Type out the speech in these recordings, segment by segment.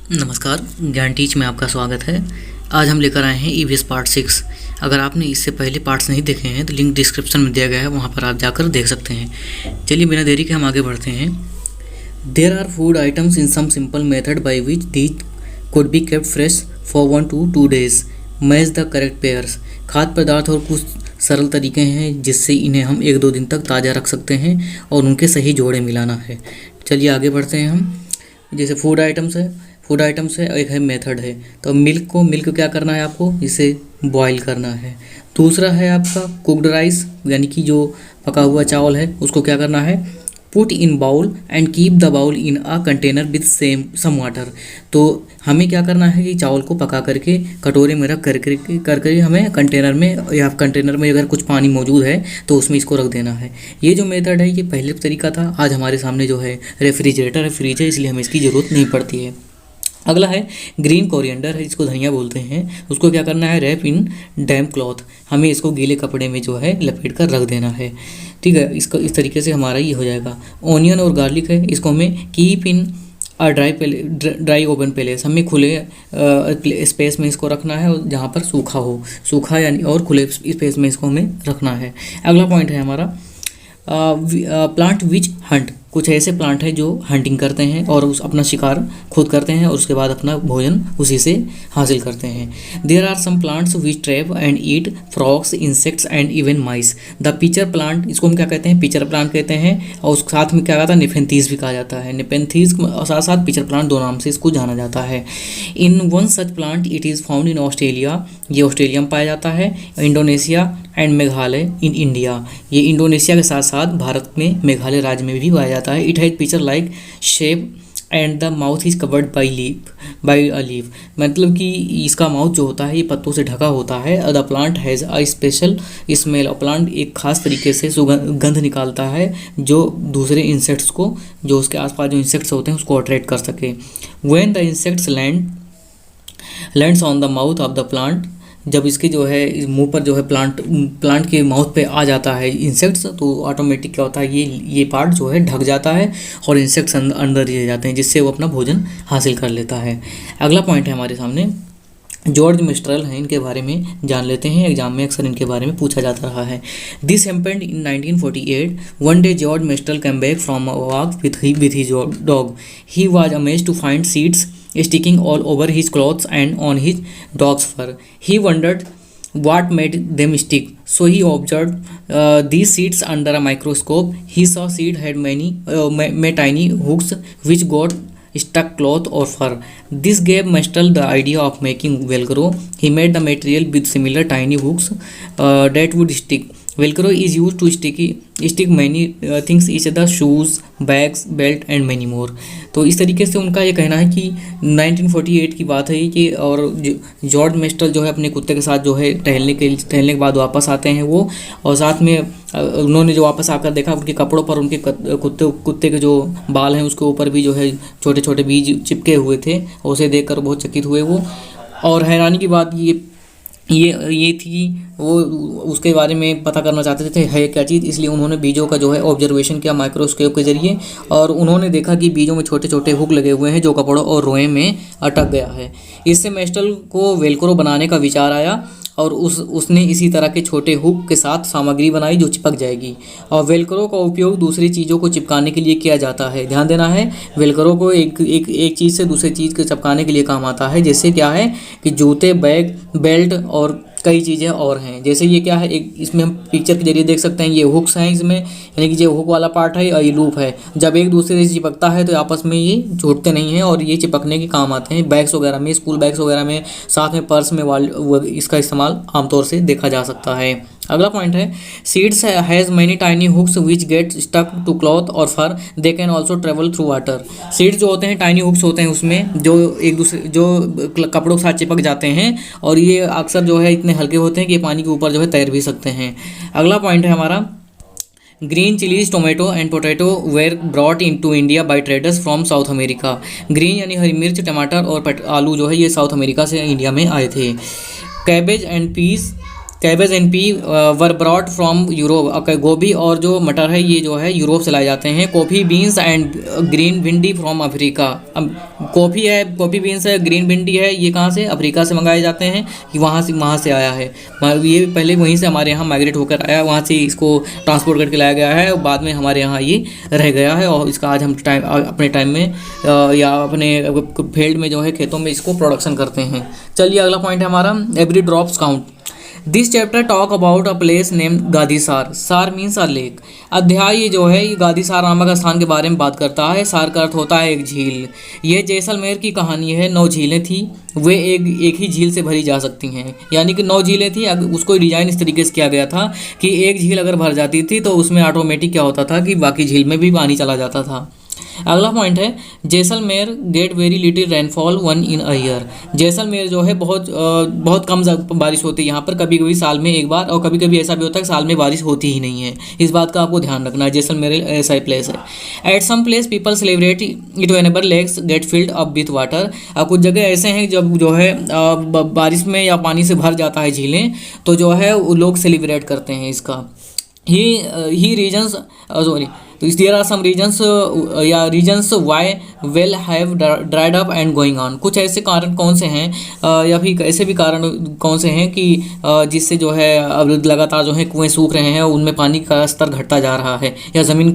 नमस्कार, ज्ञान टीच में आपका स्वागत है। आज हम लेकर आए हैं ईवीएस पार्ट 6। अगर आपने इससे पहले पार्ट्स नहीं देखे हैं तो लिंक डिस्क्रिप्शन में दिया गया है, वहां पर आप जाकर देख सकते हैं। चलिए बिना देरी के हम आगे बढ़ते हैं। There are food items in some simple method by which these could be kept fresh for 1 to 2 days। Match the correct pairs. खाद्य पदार्थ और कुछ सरल तरीके हैं जिससे इन्हें हम 1-2 दिन तक ताज़ा रख सकते हैं और उनके सही जोड़े मिलाना है। चलिए आगे बढ़ते हैं हम। जैसे फूड आइटम्स है, एक है मेथड है। तो मिल्क क्या करना है आपको, इसे बॉईल करना है। दूसरा है आपका कुकड राइस, यानी कि जो पका हुआ चावल है उसको क्या करना है, put in bowl and keep the bowl in a container with some water. तो हमें क्या करना है कि चावल को पका करके कटोरे में रख करके हमें कंटेनर में, या कंटेनर में अगर कुछ पानी मौजूद है तो उसमें इसको रख देना है। ये जो मेथड है ये पहले तरीका था। आज हमारे सामने जो है रेफ्रिजरेटर है, फ्रिज है, इसलिए हमें इसकी ज़रूरत नहीं पड़ती है। अगला है ग्रीन कोरिएंडर है, जिसको धनिया बोलते हैं। उसको क्या करना है, रैप इन डैम्प क्लॉथ। हमें इसको गीले कपड़े में जो है लपेट कर रख देना है। ठीक है, इसको इस तरीके से हमारा ये हो जाएगा। ऑनियन और गार्लिक है, इसको हमें keep in dry open place. हमें खुले स्पेस में इसको रखना है जहाँ पर सूखा यानी, और खुले स्पेस में इसको हमें रखना है। अगला पॉइंट है हमारा प्लांट विच हंट। कुछ ऐसे प्लांट हैं जो हंटिंग करते हैं और उस अपना शिकार खुद करते हैं और उसके बाद अपना भोजन उसी से हासिल करते हैं। There are some plants which trap and eat frogs, insects and even mice. The pitcher plant, इसको हम क्या कहते हैं, पिचर प्लांट कहते हैं। और उस साथ में क्या कहता है, निफेंथीस भी कहा जाता है। निफेंथीस साथ साथ पिचर प्लांट दो नाम से इसको जाना जाता है। In one such plant it is found in Australia. ये ऑस्ट्रेलिया में पाया जाता है। Indonesia and Meghalaya in India. ये इंडोनेशिया के साथ साथ भारत में मेघालय राज्य में भी पाया जाता है। It has picture like shape and the mouth is covered by a leaf. मतलब कि इसका माउथ जो होता है ये पत्तों से ढका होता है। The plant has a special smell. Plant एक खास तरीके से सुगंध निकालता है जो दूसरे इंसेक्ट्स को, जो उसके आसपास जो इंसेक्ट्स होते हैं उसको अट्रैक्ट कर सके। When the insects lands on the mouth of the plant. जब इसके जो है इस मुंह पर जो है प्लांट के माउथ पे आ जाता है इंसेक्ट्स, तो ऑटोमेटिक क्या होता है, ये पार्ट जो है ढक जाता है और इंसेक्ट्स अंदर ही रह जाते हैं, जिससे वो अपना भोजन हासिल कर लेता है। अगला पॉइंट है हमारे सामने जॉर्ज मिस्ट्रल हैं। इनके बारे में जान लेते हैं, एग्जाम में अक्सर इनके बारे में पूछा जाता रहा है। This happened in 1948। One day George Mestral came back from a walk with his dog. He was amazed to find seeds sticking all over his clothes and on his dog's fur. He wondered what made them stick. So he observed these seeds under a microscope. He saw seed had many tiny hooks which got stuck cloth or fur. This gave Mastral the idea of making Velcro. He made the material with similar tiny hooks that would stick. Velcro is used to stick many things each other, shoes, bags, belt and many more. तो इस तरीके से उनका ये कहना है कि 1948 की बात है कि, और जॉर्ज मेस्टल जो है अपने कुत्ते के साथ जो है टहलने के बाद वापस आते हैं वो, और साथ में उन्होंने जो वापस आकर देखा उनके कपड़ों पर उनके कुत्ते के जो बाल हैं उसके ऊपर भी जो है छोटे छोटे बीज चिपके हुए थे, और उसे देखकर बहुत चकित हुए वो। और हैरानी की बात ये थी कि वो उसके बारे में पता करना चाहते थे है क्या चीज़, इसलिए उन्होंने बीजों का जो है ऑब्जर्वेशन किया माइक्रोस्कोप के जरिए, और उन्होंने देखा कि बीजों में छोटे छोटे हुक लगे हुए हैं जो कपड़ों और रोए में अटक गया है। इससे मेस्टल को वेलक्रो बनाने का विचार आया और उसने इसी तरह के छोटे हुक के साथ सामग्री बनाई जो चिपक जाएगी। और वेलक्रो का उपयोग दूसरी चीज़ों को चिपकाने के लिए किया जाता है। ध्यान देना है, वेलक्रो को एक चीज़ से दूसरी चीज़ को चिपकाने के लिए काम आता है। जैसे क्या है कि जूते, बैग, बेल्ट और कई चीज़ें और हैं। जैसे ये क्या है, एक इसमें हम पिक्चर के जरिए देख सकते हैं, ये हुक्स हैं इसमें, यानी कि जो हुक वाला पार्ट है और ये लूप है। जब एक दूसरे से चिपकता है तो आपस में ये छूटते नहीं हैं और ये चिपकने के काम आते हैं। बैग्स वगैरह में, स्कूल बैग्स वगैरह में, साथ में पर्स में इसका इस्तेमाल आमतौर से देखा जा सकता है। अगला पॉइंट है seeds has many tiny hooks which get stuck to cloth और fur. They can also travel through water. Seeds जो होते हैं टाइनी हुक्स होते हैं उसमें, जो एक दूसरे जो कपड़ों के साथ चिपक जाते हैं, और ये अक्सर जो है इतने हल्के होते हैं कि पानी के ऊपर जो है तैर भी सकते हैं। अगला पॉइंट है हमारा green chillies, tomato and potato were brought into India by traders from South America. Green यानी हरी मिर्च, टमाटर और आलू जो है ये साउथ अमेरिका से इंडिया में आए थे। Cabbage and peas cabbage and pea were brought from Europe. गोभी और जो मटर है ये जो है यूरोप से लाए जाते हैं। कॉफ़ी बीन्स एंड ग्रीन भिंडी फ्रॉम अफ्रीका। अब कॉफ़ी है, कॉफ़ी बीन्स है, ग्रीन भिंडी है, ये कहाँ से, अफ्रीका से मंगाए जाते हैं कि वहाँ से आया है। ये पहले वहीं से हमारे यहाँ माइग्रेट होकर आया, वहाँ से इसको ट्रांसपोर्ट करके लाया गया है और बाद में हमारे यहाँ ये रह गया है और इसका आज हम अपने टाइम में या अपने फील्ड में जो है खेतों में इसको प्रोडक्शन करते हैं। चलिए अगला पॉइंट है हमारा every drops count. This chapter talk about a place name Gadisar. Sar means a lake. अध्याय ये जो है ये गादीसार नामक स्थान के बारे में बात करता है। सार का अर्थ होता है एक झील। ये जैसलमेर की कहानी है। 9 झीलें थी, वे एक ही झील से भरी जा सकती हैं, यानी कि 9 झीलें थी। उसको डिजाइन इस तरीके से किया गया था कि एक झील अगर भर जाती थी तो उसमें ऑटोमेटिक क्या होता था कि बाकी झील में भी पानी चला जाता था। अगला पॉइंट है Jaisalmer get very little rainfall 1 in a year. Jaisalmer जो है बहुत कम बारिश होती है यहाँ पर, कभी कभी साल में एक बार, और कभी कभी ऐसा भी होता है कि साल में बारिश होती ही नहीं है। इस बात का आपको ध्यान रखना है, जैसलमेर ऐसा ही प्लेस है। At some place people celebrate it whenever lakes get filled up with water. कुछ जगह ऐसे हैं जब जो है बारिश में या पानी से भर जाता है झीलें, तो जो है वो लोग सेलिब्रेट करते हैं इसका। ही रीजन्स सॉरी तो देयर आर सम रीजन्स या reasons why well have dried up and going on. कुछ ऐसे कारण कौन से हैं या फिर ऐसे भी कारण कौन से हैं कि जिससे जो है अब लगातार जो है कुएं सूख रहे हैं, उनमें पानी का स्तर घटता जा रहा है या ज़मीन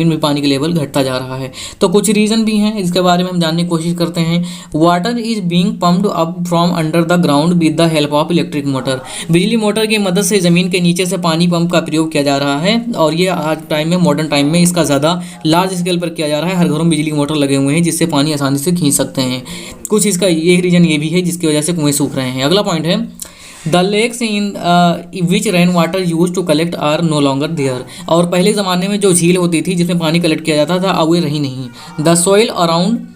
में पानी का लेवल घटता जा रहा है। तो कुछ रीज़न भी हैं, इसके बारे में हम जानने की कोशिश करते हैं। Water is being pumped up from under the ground with the help of electric motor. बिजली मोटर की मदद से ज़मीन के नीचे से पानी पंप का प्रयोग किया जा रहा है और ये आज टाइम में मॉडर्न टाइम में इसका ज़्यादा लार्ज स्केल पर किया जा रहा है। हर घरों में बिजली मोटर लगे हुए हैं जिससे पानी आसानी से खींच सकते हैं। कुछ इसका एक रीज़न ये भी है जिसकी वजह से कुएं सूख रहे हैं। अगला पॉइंट है the lakes in which rain water used to collect are no longer there. और पहले ज़माने में जो झील होती थी जिसमें पानी कलेक्ट किया जाता था, अब वे रही नहीं। The soil around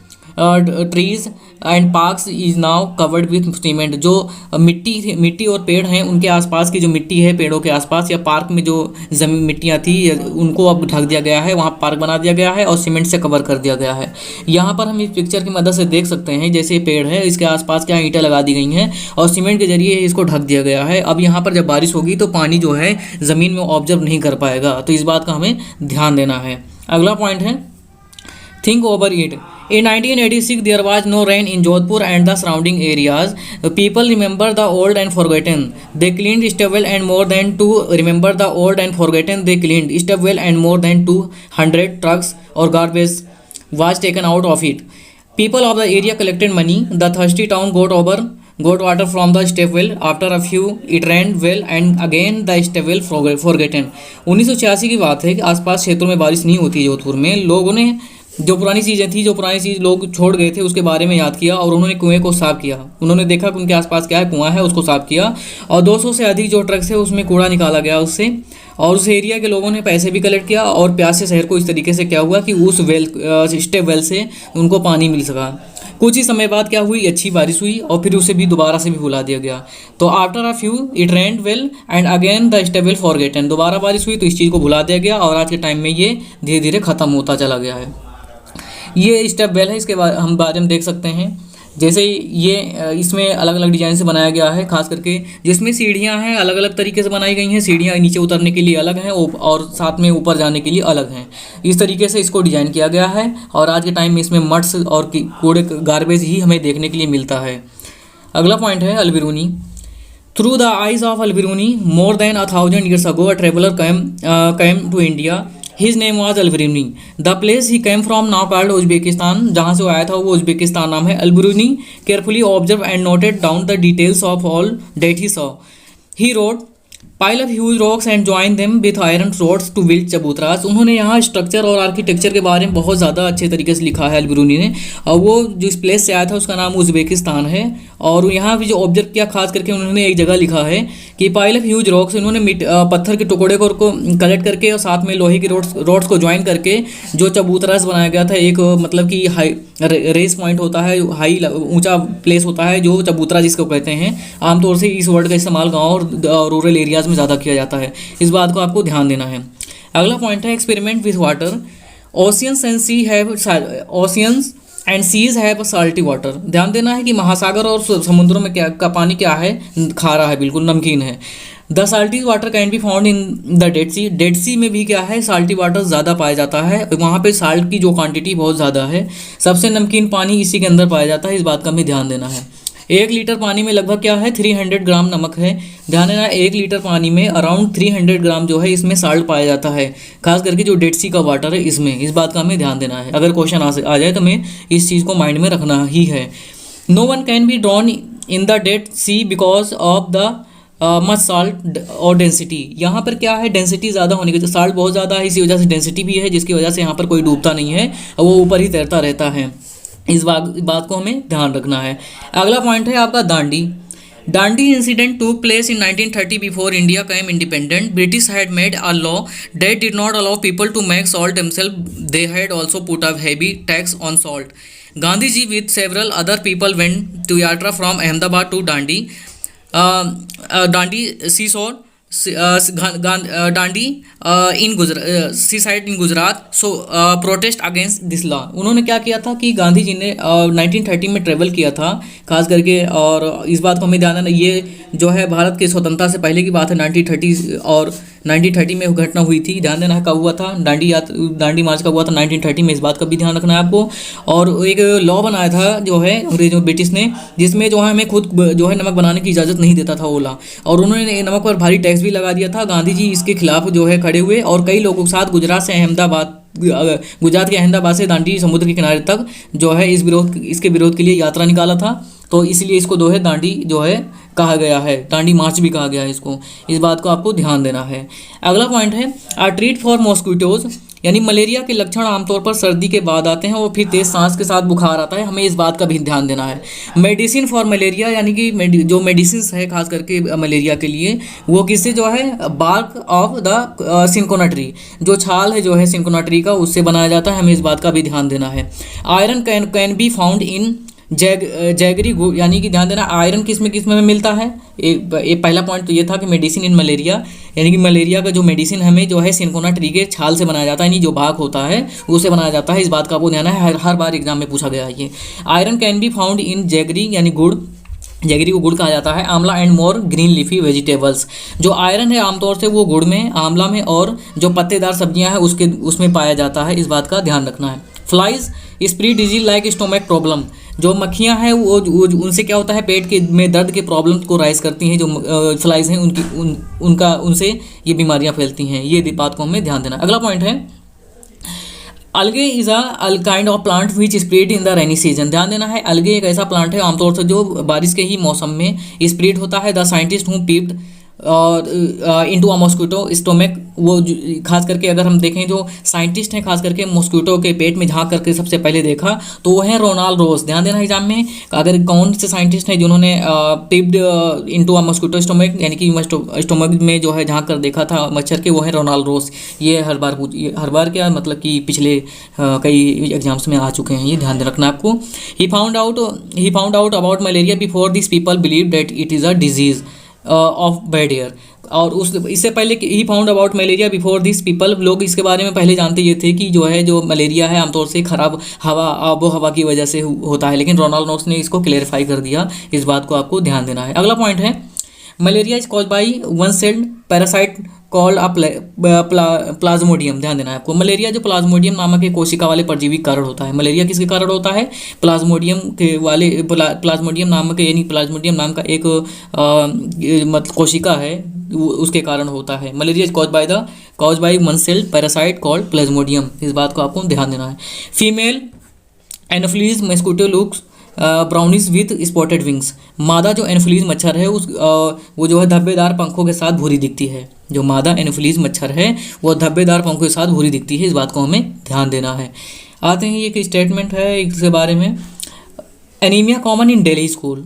trees and parks is now covered with cement. जो मिट्टी और पेड़ हैं उनके आसपास की जो मिट्टी है पेड़ों के आसपास या पार्क में जो ज़मीन मिट्टियाँ थी उनको अब ढक दिया गया है, वहाँ पार्क बना दिया गया है और सीमेंट से कवर कर दिया गया है। यहाँ पर हम इस पिक्चर की मदद से देख सकते हैं जैसे पेड़ है, इसके आसपास क्या ईंटें लगा दी गई हैं और सीमेंट के जरिए इसको ढक दिया गया है। अब यहाँ पर जब बारिश होगी तो पानी जो है ज़मीन में ऑब्जर्व नहीं कर पाएगा, तो इस बात का हमें ध्यान देना है। अगला पॉइंट है think over it. In 1986, there was no rain in Jodhpur and the surrounding areas. People remember the old and forgotten. They cleaned stepwell and more than to remember the old and forgotten. They cleaned stepwell and more than 200 trucks or garbage was taken out of it. People of the area collected money. The thirsty town got water from the stepwell. After a few, it ran well and again the stepwell forgotten. 1986 की बात है कि आसपास क्षेत्रों में बारिश नहीं होती जोधपुर में। लोगों ने जो पुरानी चीज़ लोग छोड़ गए थे उसके बारे में याद किया और उन्होंने कुएं को साफ किया। उन्होंने देखा कि उनके आसपास क्या है, कुआं है, उसको साफ किया और 200 से अधिक जो ट्रक्स है उसमें कूड़ा निकाला गया उससे, और उस एरिया के लोगों ने पैसे भी कलेक्ट किया और प्यासे शहर को इस तरीके से क्या हुआ कि उस स्टेप वेल से उनको पानी मिल सका। कुछ ही समय बाद क्या हुई, अच्छी बारिश हुई और फिर उसे भी दोबारा से भी भुला दिया गया। तो after a few it rained well and again the step well forgotten. दोबारा बारिश हुई तो इस चीज़ को भुला दिया गया और आज के टाइम में ये धीरे धीरे ख़त्म होता चला गया है। ये स्टेप वेल है, इसके हम बारे में देख सकते हैं। जैसे ये इसमें अलग अलग डिज़ाइन से बनाया गया है, खास करके जिसमें सीढ़ियां हैं अलग अलग तरीके से बनाई गई हैं। सीढ़ियां नीचे उतरने के लिए अलग हैं और साथ में ऊपर जाने के लिए अलग हैं। इस तरीके से इसको डिज़ाइन किया गया है और आज के टाइम में इसमें मट्स और कूड़े गार्बेज ही हमें देखने के लिए मिलता है। अगला पॉइंट है Alberuni. Through the eyes of Alberuni more than 1000 years ago a traveler came to India. His name was Al-Biruni. The place he came from now called Uzbekistan. जहाँ से वो आया था वो उज़्बेकिस्तान नाम है। Al-Biruni carefully observed and noted down the details of all that he saw. He wrote pile of huge rocks and join them with iron rods to build चबूतरास। उन्होंने यहाँ स्ट्रक्चर और आर्किटेक्चर के बारे में बहुत ज़्यादा अच्छे तरीके से लिखा है अल्बिरूनी ने। और वो जिस प्लेस से आया था उसका नाम उज़्बेकिस्तान है। और यहाँ भी जो ऑब्जर्व किया खास करके उन्होंने एक जगह लिखा है कि पाइल ऑफ ह्यूज रॉक्स, उन्होंने पत्थर के टुकड़े को कलेक्ट करके और साथ में लोहे की रोड्स को ज्वाइन करके जो चबूतरास बनाया गया था। एक मतलब कि हाई रेस पॉइंट होता है, हाई ऊंचा प्लेस होता है जो चबूतरा जिसको कहते हैं। आमतौर से इस वर्ड का इस्तेमाल गाँव और रूरल एरियाज़ में ज़्यादा किया जाता है। इस बात को आपको ध्यान देना है। अगला पॉइंट है experiment with water. Oceans and seas have salty water. ध्यान देना है कि महासागर और समुद्रों में क्या का पानी क्या है, खारा है, बिल्कुल नमकीन है। The salty water can be found in the Dead Sea. Dead Sea में भी क्या है, साल्टी वाटर ज़्यादा पाया जाता है, वहाँ पे साल्ट की जो क्वांटिटी बहुत ज़्यादा है। सबसे नमकीन पानी इसी के अंदर पाया जाता है, इस बात का हमें ध्यान देना है। 1 लीटर पानी में लगभग क्या है, 300 ग्राम नमक है। ध्यान देना, 1 लीटर पानी में अराउंड 300 ग्राम जो है इसमें साल्ट पाया जाता है, खास करके जो डेड सी का वाटर है इसमें। इस बात का हमें ध्यान देना है, अगर क्वेश्चन आ जाए तो हमें इस चीज़ को माइंड में रखना ही है। No one can be drown in the Dead Sea because of the much salt और डेंसिटी। यहाँ पर क्या है, डेंसिटी ज़्यादा होने की वजह, साल्ट बहुत ज़्यादा है, इसी वजह से डेंसिटी भी है, जिसकी वजह से यहाँ पर कोई डूबता नहीं है, वो ऊपर ही तैरता रहता है। इस बात को हमें ध्यान रखना है। अगला पॉइंट है आपका Dandi. Dandi incident took place in 1930 before India came independent. British had made a law that did not allow people to make salt themselves. They had also put a heavy tax on salt. Gandhi ji with several other people went to yatra from Ahmedabad to Dandi seashore, Dandi in Gujarat, sea side in Gujarat. So protest against this law. उन्होंने क्या किया था कि गांधी जी ने 1930 में travel किया था खास करके, और इस बात को हमें ध्यान देना, ये जो है भारत की स्वतंत्रता से पहले की बात है, 1930 और 1930 में घटना हुई थी। ध्यान देना है कब हुआ था, दांडी मार्च कब हुआ था, 1930 में। इस बात का भी ध्यान रखना है आपको। और एक लॉ बनाया था जो है अंग्रेजों ब्रिटिश ने, जिसमें जो है हमें खुद जो है नमक बनाने की इजाज़त नहीं देता था वो लॉ, और उन्होंने नमक पर भारी टैक्स भी लगा दिया था। गांधी जी इसके खिलाफ जो है खड़े हुए और कई लोगों के साथ गुजरात के अहमदाबाद से दांडी समुद्र के किनारे तक जो है इसके विरोध के लिए यात्रा निकाला था। तो इसलिए इसको जो है दांडी जो है कहा गया है, दांडी मार्च भी कहा गया है इसको। इस बात को आपको ध्यान देना है। अगला पॉइंट है आ ट्रीट फॉर मॉस्किटोज, यानी मलेरिया के लक्षण आमतौर पर सर्दी के बाद आते हैं और फिर तेज सांस के साथ बुखार आता है, हमें इस बात का भी ध्यान देना है। मेडिसिन फॉर मलेरिया, यानी कि जो मेडिसिन है खास करके मलेरिया के लिए, वो किससे जो है, bark of the cinchona tree, जो छाल है जो है सिंकोना ट्री का, उससे बनाया जाता है, हमें इस बात का भी ध्यान देना है। Iron can be found in jaggery गुड़, यानी कि ध्यान देना आयरन किस में मिलता है। एक पहला पॉइंट तो ये था कि मेडिसिन इन मलेरिया, यानी कि मलेरिया का जो मेडिसिन हमें जो है सिंकोना ट्री के छाल से बनाया जाता है, यानी जो भाग होता है उससे बनाया जाता है। इस बात का आपको ध्यान है, हर बार एग्जाम में पूछा गया है ये। Iron can be found in jaggery, यानी गुड़, जैगरी को गुड़ कहा जाता है। आंवला and more green leafy vegetables, जो आयरन है आमतौर से वो गुड़ में, आंवला में, और जो पत्तेदार सब्जियां हैं उसमें पाया जाता है। इस बात का ध्यान रखना है। Flies spread disease like stomach problem, जो मक्खियां हैं वो उनसे क्या होता है, पेट के में दर्द के प्रॉब्लम को राइज करती हैं। जो फ्लाइज हैं उनसे ये बीमारियां फैलती हैं, ये बात को हमें ध्यान देना। अगला पॉइंट है अलगे is a kind of plant which spread in the rainy season. ध्यान देना है, अलगे एक ऐसा प्लांट है आमतौर से जो बारिश के ही मौसम में स्प्रेड होता है। द साइंटिस्ट हूँ पीप्ड और इनटू अ मॉस्किटो स्टोमक, वो खास करके अगर हम देखें जो साइंटिस्ट हैं खास करके मॉस्किटो के पेट में झांक करके सबसे पहले देखा तो वो है रोनाल्ड रोज। ध्यान देना एग्जाम में, अगर कौन से साइंटिस्ट हैं जिन्होंने पिप्ड इनटू अ मॉस्किटो स्टोमक, यानी कि स्टोमक में जो है झांक कर देखा था मच्छर के, वो है रोनाल्ड रोज। ये हर बार क्या मतलब कि पिछले कई एग्जाम्स में आ चुके हैं, ये ध्यान रखना आपको। He found out about malaria before this people believe that it is a disease of bad air, और इससे पहले he found about malaria before this people, लोग इसके बारे में पहले जानते ये थे कि जो मलेरिया है आमतौर से खराब आबो हवा की वजह से होता है, लेकिन रोनाल्ड रोज ने इसको क्लेरिफाई कर दिया। इस बात को आपको ध्यान देना है। अगला पॉइंट है malaria is cause by one sailed parasite called a Plasmodium. ध्यान देना है आपको, मलेरिया जो प्लाज्मोडियम नामक एक कोशिका वाले परजीवी के कारण होता है। मलेरिया किसके कारण होता है, प्लाज्मोडियम नामक, यानी प्लाज्मोडियम नाम का एक मतलब कोशिका है, उसके कारण होता है। Malaria is cause by one sailed parasite called Plasmodium. इस बात को आपको ध्यान देना है। Female anopheles mosquito looks brownish with spotted wings, मादा जो एनोफिलीज मच्छर है वो जो है धब्बेदार पंखों के साथ भूरी दिखती है। जो मादा एनोफिलीज मच्छर है वो धब्बेदार पंखों के साथ भूरी दिखती है, इस बात को हमें ध्यान देना है। आते हैं, ये एक स्टेटमेंट है इसके बारे में। Anaemia common in Delhi school,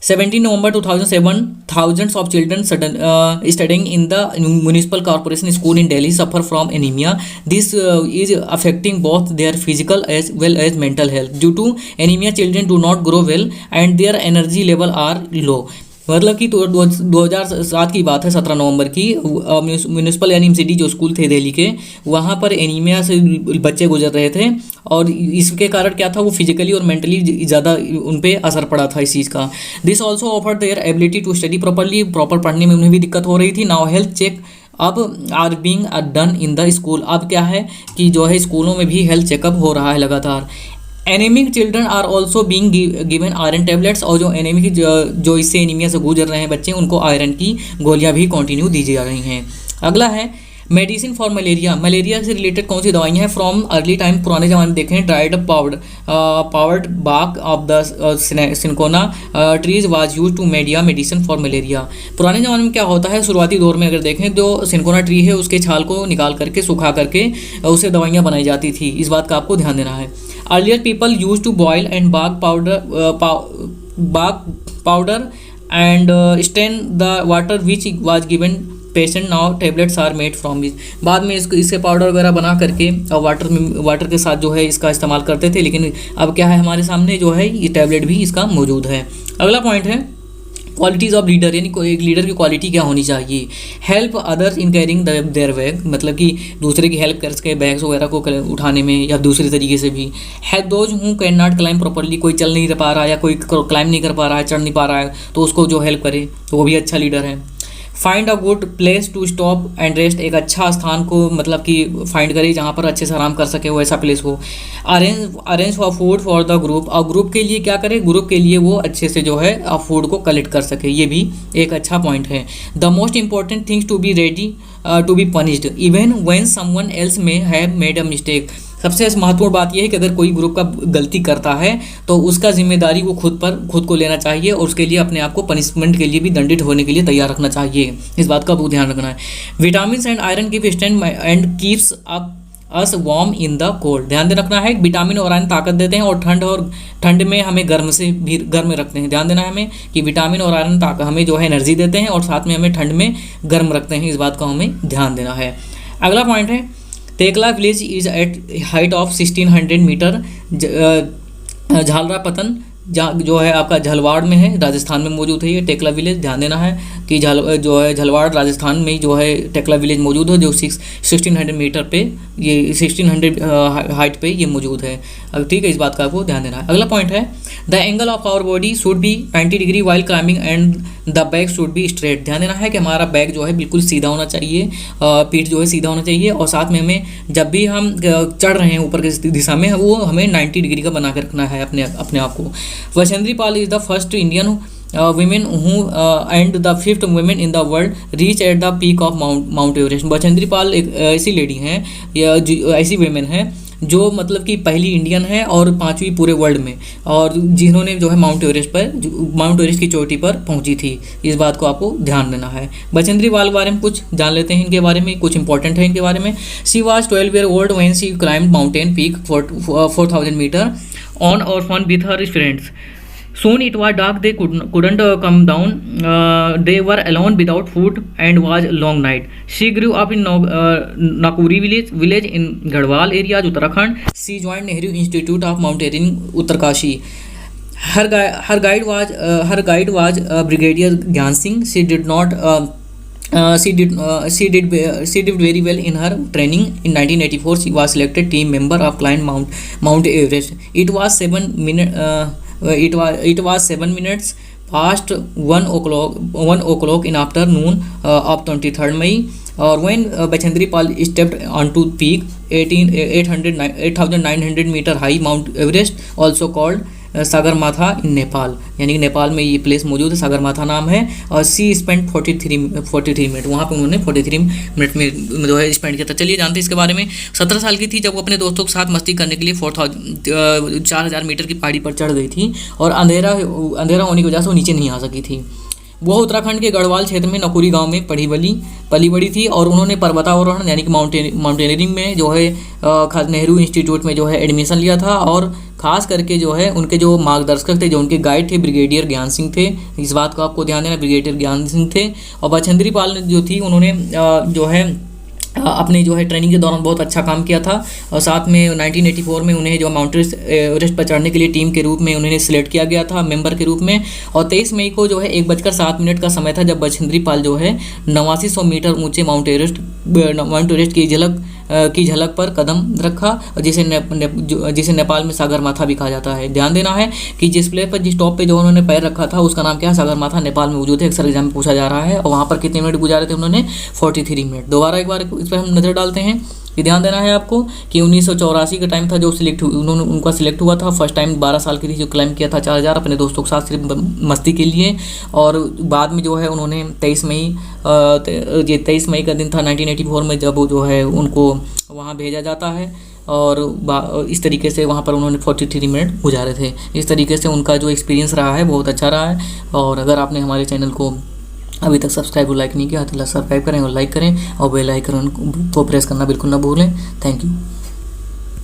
17 November 2007, thousands of children studying in the municipal corporation school in Delhi suffer from anemia. This is affecting both their physical as well as mental health. Due to anemia, children do not grow well and their energy level are low. मतलब कि 2007 की बात है, 17 नवंबर की। Municipal यानी MCD जो school थे दिल्ली के, वहाँ पर एनीमिया से बच्चे गुजर रहे थे, और इसके कारण क्या था, वो फिजिकली और मेंटली ज़्यादा उन पे असर पड़ा था इस चीज़ का। This also offer their ability to study properly, proper पढ़ने में उन्हें भी दिक्कत हो रही थी। नाउ हेल्थ चेक अब are being done in the school, अब क्या है कि जो है स्कूलों में भी हेल्थ चेकअप हो रहा है लगातार। Anaemic children are also being given iron tablets, और जो एनीमिक जो इससे एनीमिया से गुजर रहे हैं बच्चे, उनको आयरन की गोलियां भी कंटिन्यू दी जा रही हैं। अगला है मेडिसिन फॉर मलेरिया, मलेरिया से रिलेटेड कौन सी दवाइयाँ हैं? फ्रॉम अर्ली टाइम, पुराने ज़माने में देखें, dried powdered bark of the cinchona trees was used to मेडिया मेडिसिन फॉर मलेरिया। पुराने ज़माने में क्या होता है, शुरुआती दौर में अगर देखें तो सिनकोना ट्री है, उसके छाल को निकाल करके सुखा करके उससे दवाइयाँ बनाई जाती थी। इस बात का आपको ध्यान देना है। Earlier people used to boil and bark powder and strain the water which was given patient, now tablets are made from it. बाद में इससे पाउडर वगैरह बना करके और वाटर के साथ जो है इसका इस्तेमाल करते थे, लेकिन अब क्या है, हमारे सामने जो है ये टैबलेट भी इसका मौजूद है। अगला पॉइंट है क्वालिटीज़ ऑफ लीडर, यानी एक लीडर की क्वालिटी क्या होनी चाहिए? Help others in carrying their bag, मतलब कि दूसरे की हेल्प करके बैग्स वगैरह को उठाने में, या दूसरे तरीके से भी। Help those who can not climb properly, कोई चल नहीं पा रहा है या कोई क्लाइम नहीं कर पा रहा है, चढ़ नहीं पा रहा है, तो उसको जो हेल्प करे, तो वो भी अच्छा लीडर है। Find a good place to stop and rest, एक अच्छा स्थान को मतलब कि फाइंड करे जहाँ पर अच्छे से आराम कर सके, वो ऐसा प्लेस हो। Arrange for food for the group, और ग्रुप के लिए क्या करे, ग्रुप के लिए वो अच्छे से जो है फूड को कलेक्ट कर सके, ये भी एक अच्छा पॉइंट है। The most important things to be ready to be punished even when someone else may have made a mistake, सबसे महत्वपूर्ण बात यह है कि अगर कोई ग्रुप का गलती करता है तो उसका जिम्मेदारी वो खुद को लेना चाहिए, और उसके लिए अपने आप को पनिशमेंट के लिए भी दंडित होने के लिए तैयार रखना चाहिए। इस बात का बहुत ध्यान रखना है। Vitamin and iron keep strength and keeps up us warm in the cold, ध्यान रखना है। विटामिन और आयरन ताकत देते हैं, और ठंड में हमें गर्म रखते हैं। ध्यान देना है हमें कि विटामिन और आयरन हमें जो है एनर्जी देते हैं, और साथ में हमें ठंड में गर्म रखते हैं। इस बात का हमें ध्यान देना है। अगला पॉइंट है Tekla village is at height of 1600 metre, Jhalrapatan जो है आपका झलवाड़ में है, राजस्थान में मौजूद है ये टेकला विलेज। ध्यान देना है कि जो है झलवाड़ राजस्थान में जो है टेकला विलेज मौजूद है, जो 1600 मीटर पे, ये 1600 हाइट पे ये मौजूद है। अब ठीक है, इस बात का आपको ध्यान देना है। अगला पॉइंट है the angle of our body should be 90 degree while climbing and the back should be straight, ध्यान देना है कि हमारा बैक जो है बिल्कुल सीधा होना चाहिए, पीठ जो है सीधा होना चाहिए, और साथ में हमें जब भी हम चढ़ रहे हैं ऊपर की दिशा में, वो हमें 90 डिग्री का बना के रखना है अपने आप को। Bachendri Pal is the first Indian women who and the fifth women in the world reach at the peak of Mount Everest। Bachendri Pal एक ऐसी लेडी हैं या ऐसी वेमेन हैं जो मतलब कि पहली इंडियन है और 5वीं पूरे वर्ल्ड में, और जिन्होंने जो है माउंट एवरेस्ट की चोटी पर पहुंची थी। इस बात को आपको ध्यान देना है। बछेंद्री पाल के बारे में कुछ जान लेते हैं, इनके बारे में कुछ इंपॉर्टेंट है इनके बारे में। She was 12 year old when she climbed mountain peak 4000 metre on और fun with her friends. Soon it was dark, they couldn't come down. They were alone without food and was a long night. She grew up in Nakuri village in Garhwal area, Uttarakhand. She joined Nehru Institute of Mountaineering, Uttarkashi. Her guide was Brigadier Gyan Singh. She did very well in her training. In 1984, she was selected team member of climb Mount Everest. It was 7 minutes past 1 o'clock in afternoon of 23rd May. Or when Bachendri Pal stepped onto peak 8,900 meter high Mount Everest, also called Sagarmatha in Nepal, यानी कि नेपाल में ये place मौजूद है, सागरमाथा नाम है। और सी spend 43 minute, वहाँ पे उन्होंने 43 मिनट में जो है स्पेंड किया था। चलिए जानते हैं इसके बारे में। 17 साल की थी जब वो अपने दोस्तों के साथ मस्ती करने के लिए 4000 मीटर की पहाड़ी पर चढ़ गई थी, और अंधेरा होने की वजह से वो नीचे नहीं आ सकी थी। वो उत्तराखंड के गढ़वाल क्षेत्र में नकुरी गांव में पली बड़ी थी, और उन्होंने पर्वतारोहण यानी कि माउंटेनियरिंग में जो है नेहरू इंस्टीट्यूट में जो है एडमिशन लिया था। और ख़ास करके जो है उनके जो मार्गदर्शक थे, जो उनके गाइड थे, ब्रिगेडियर ज्ञान सिंह थे। इस बात को आपको ध्यान देना, ब्रिगेडियर ज्ञान सिंह थे। और बछेंद्री पाल जो थी, उन्होंने जो है अपने जो है ट्रेनिंग के दौरान बहुत अच्छा काम किया था। और साथ में 1984 में उन्हें जो माउंट एवरेस्ट पर चढ़ने के लिए टीम के रूप में उन्हें सिलेक्ट किया गया था, मेंबर के रूप में। और 23 मई को जो है 1:07 का समय था जब बछेंद्री पाल जो है 8900 मीटर ऊंचे माउंट एवरेस्ट की झलक पर कदम रखा, और जिसे नेपाल में सागरमाथा भी कहा जाता है। ध्यान देना है कि जिस टॉप पे जो उन्होंने पैर रखा था उसका नाम क्या है, सागरमाथा, नेपाल में मौजूद है। अक्सर एग्जाम में पूछा जा रहा है। और वहाँ पर कितने मिनट गुजारे थे उन्होंने, 43 मिनट। दोबारा एक बार इस पर हम नज़र डालते हैं कि ध्यान देना है आपको कि 1984 का टाइम था जो उनका सिलेक्ट हुआ था। फर्स्ट टाइम 12 साल की थी जो क्लाइम किया था 4000 अपने दोस्तों के साथ सिर्फ मस्ती के लिए। और बाद में जो है उन्होंने 23 मई का दिन था 1984 में, जब जो है उनको वहाँ भेजा जाता है। और इस तरीके से वहाँ पर उन्होंने 43 मिनट गुजारे थे। इस तरीके से उनका जो एक्सपीरियंस रहा है बहुत अच्छा रहा है। और अगर आपने हमारे चैनल को अभी तक सब्सक्राइब और लाइक नहीं किया तो सब्सक्राइब करें और लाइक करें, और बेल आइकन को प्रेस करना बिल्कुल ना भूलें। Thank you.